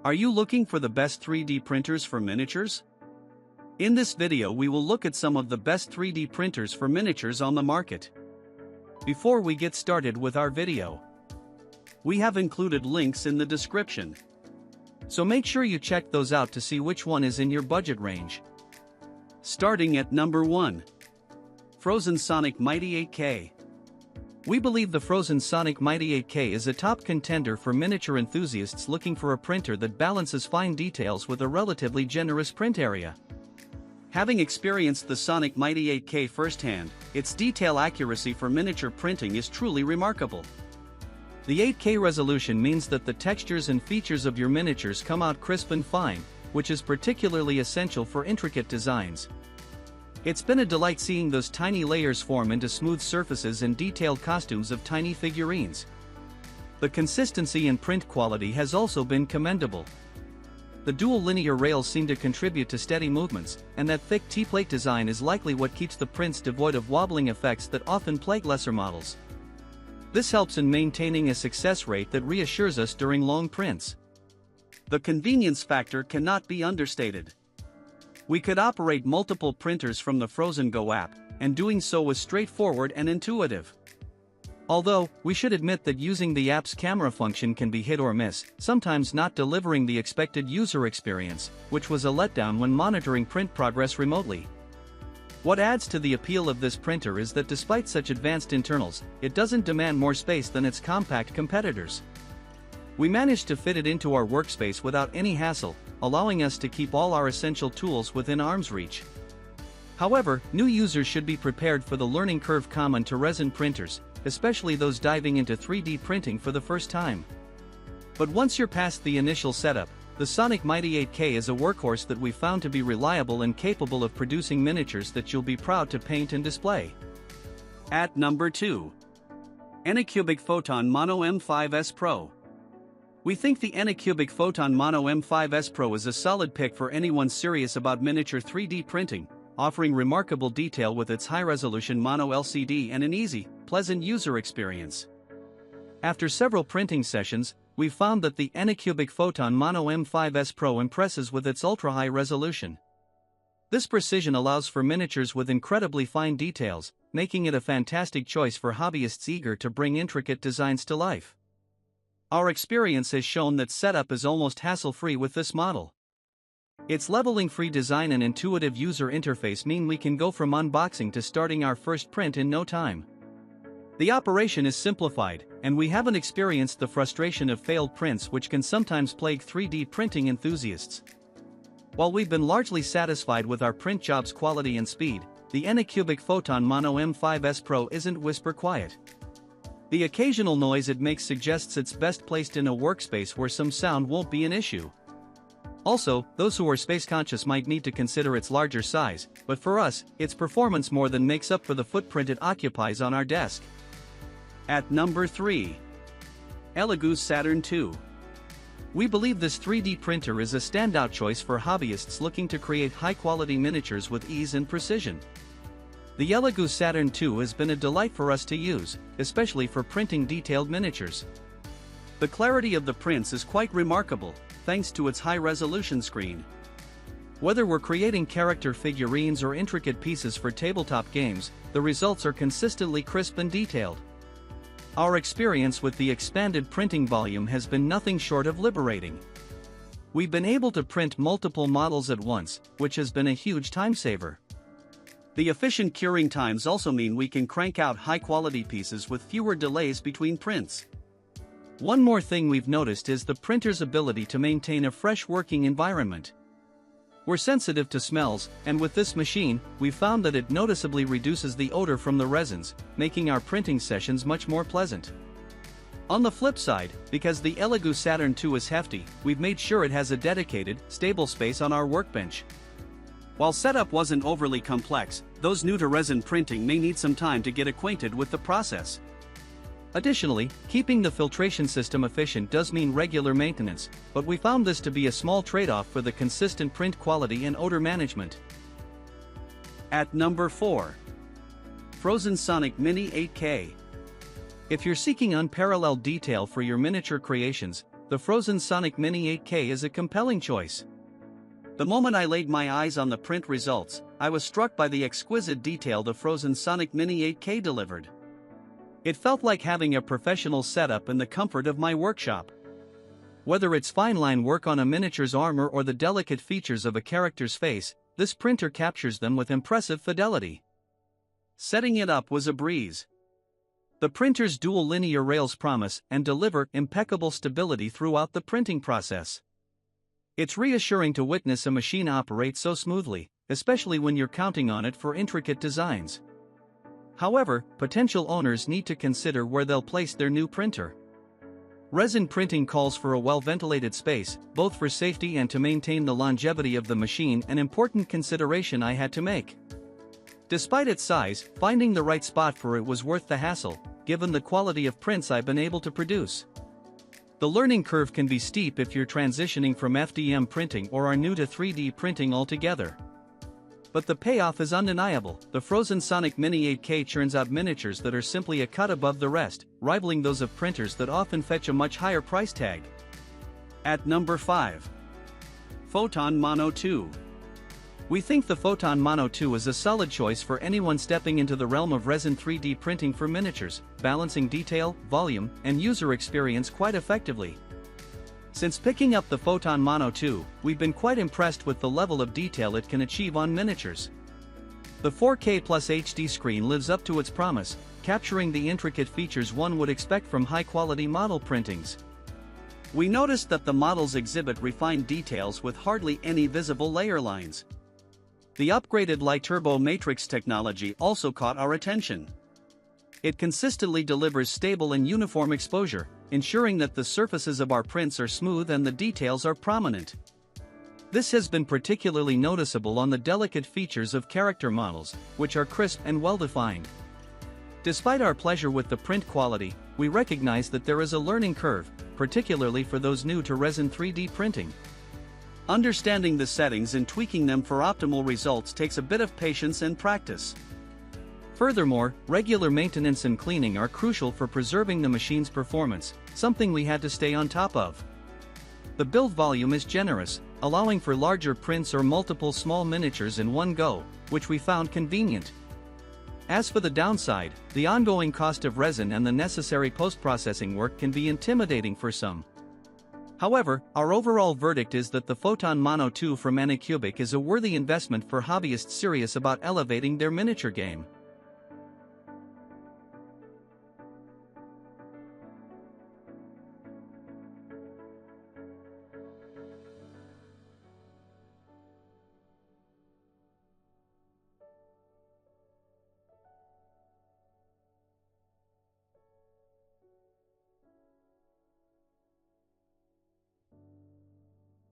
Are you looking for the best 3D printers for miniatures? In this video we will look at some of the best 3D printers for miniatures on the market. Before we get started with our video, we have included links in the description. So make sure you check those out to see which one is in your budget range. Starting at number 1. Phrozen Sonic Mighty 8K. We believe the Phrozen Sonic Mighty 8K is a top contender for miniature enthusiasts looking for a printer that balances fine details with a relatively generous print area. Having experienced the Sonic Mighty 8K firsthand, its detail accuracy for miniature printing is truly remarkable. The 8K resolution means that the textures and features of your miniatures come out crisp and fine, which is particularly essential for intricate designs. It's been a delight seeing those tiny layers form into smooth surfaces and detailed costumes of tiny figurines. The consistency and print quality has also been commendable. The dual linear rails seem to contribute to steady movements, and that thick T-plate design is likely what keeps the prints devoid of wobbling effects that often plague lesser models. This helps in maintaining a success rate that reassures us during long prints. The convenience factor cannot be understated. We could operate multiple printers from the Phrozen Go app, and doing so was straightforward and intuitive. Although, we should admit that using the app's camera function can be hit or miss, sometimes not delivering the expected user experience, which was a letdown when monitoring print progress remotely. What adds to the appeal of this printer is that despite such advanced internals, it doesn't demand more space than its compact competitors. We managed to fit it into our workspace without any hassle, allowing us to keep all our essential tools within arm's reach. However, new users should be prepared for the learning curve common to resin printers, especially those diving into 3D printing for the first time. But once you're past the initial setup, the Sonic Mighty 8K is a workhorse that we found to be reliable and capable of producing miniatures that you'll be proud to paint and display. At number 2. ANYCUBIC Photon Mono M5S Pro. We think the ANYCUBIC Photon Mono M5S Pro is a solid pick for anyone serious about miniature 3D printing, offering remarkable detail with its high-resolution mono LCD and an easy, pleasant user experience. After several printing sessions, we found that the ANYCUBIC Photon Mono M5S Pro impresses with its ultra-high resolution. This precision allows for miniatures with incredibly fine details, making it a fantastic choice for hobbyists eager to bring intricate designs to life. Our experience has shown that setup is almost hassle-free with this model. Its leveling-free design and intuitive user interface mean we can go from unboxing to starting our first print in no time. The operation is simplified, and we haven't experienced the frustration of failed prints which can sometimes plague 3D printing enthusiasts. While we've been largely satisfied with our print job's quality and speed, the ANYCUBIC Photon Mono M5S Pro isn't whisper quiet. The occasional noise it makes suggests it's best placed in a workspace where some sound won't be an issue. Also, those who are space-conscious might need to consider its larger size, but for us, its performance more than makes up for the footprint it occupies on our desk. At number 3. Elegoo Saturn 2. We believe this 3D printer is a standout choice for hobbyists looking to create high-quality miniatures with ease and precision. The Elegoo Saturn 2 has been a delight for us to use, especially for printing detailed miniatures. The clarity of the prints is quite remarkable, thanks to its high-resolution screen. Whether we're creating character figurines or intricate pieces for tabletop games, the results are consistently crisp and detailed. Our experience with the expanded printing volume has been nothing short of liberating. We've been able to print multiple models at once, which has been a huge time saver. The efficient curing times also mean we can crank out high-quality pieces with fewer delays between prints. One more thing we've noticed is the printer's ability to maintain a fresh working environment. We're sensitive to smells, and with this machine, we've found that it noticeably reduces the odor from the resins, making our printing sessions much more pleasant. On the flip side, because the Elegoo Saturn 2 is hefty, we've made sure it has a dedicated, stable space on our workbench. While setup wasn't overly complex, those new to resin printing may need some time to get acquainted with the process. Additionally, keeping the filtration system efficient does mean regular maintenance, but we found this to be a small trade-off for the consistent print quality and odor management. At number 4. Phrozen Sonic Mini 8K. If you're seeking unparalleled detail for your miniature creations, the Phrozen Sonic Mini 8K is a compelling choice. The moment I laid my eyes on the print results, I was struck by the exquisite detail the Phrozen Sonic Mini 8K delivered. It felt like having a professional setup in the comfort of my workshop. Whether it's fine-line work on a miniature's armor or the delicate features of a character's face, this printer captures them with impressive fidelity. Setting it up was a breeze. The printer's dual linear rails promise and deliver impeccable stability throughout the printing process. It's reassuring to witness a machine operate so smoothly, especially when you're counting on it for intricate designs. However, potential owners need to consider where they'll place their new printer. Resin printing calls for a well-ventilated space, both for safety and to maintain the longevity of the machine, an important consideration I had to make. Despite its size, finding the right spot for it was worth the hassle, given the quality of prints I've been able to produce. The learning curve can be steep if you're transitioning from FDM printing or are new to 3D printing altogether. But the payoff is undeniable. The Phrozen Sonic Mini 8K churns out miniatures that are simply a cut above the rest, rivaling those of printers that often fetch a much higher price tag. At number 5. Photon Mono 2. We think the Photon Mono 2 is a solid choice for anyone stepping into the realm of resin 3D printing for miniatures, balancing detail, volume, and user experience quite effectively. Since picking up the Photon Mono 2, we've been quite impressed with the level of detail it can achieve on miniatures. The 4K Plus HD screen lives up to its promise, capturing the intricate features one would expect from high-quality model printings. We noticed that the models exhibit refined details with hardly any visible layer lines. The upgraded Light Turbo Matrix technology also caught our attention. It consistently delivers stable and uniform exposure, ensuring that the surfaces of our prints are smooth and the details are prominent. This has been particularly noticeable on the delicate features of character models, which are crisp and well-defined. Despite our pleasure with the print quality, we recognize that there is a learning curve, particularly for those new to resin 3D printing. Understanding the settings and tweaking them for optimal results takes a bit of patience and practice. Furthermore, regular maintenance and cleaning are crucial for preserving the machine's performance, something we had to stay on top of. The build volume is generous, allowing for larger prints or multiple small miniatures in one go, which we found convenient. As for the downside, the ongoing cost of resin and the necessary post-processing work can be intimidating for some. However, our overall verdict is that the Photon Mono 2 from ANYCUBIC is a worthy investment for hobbyists serious about elevating their miniature game.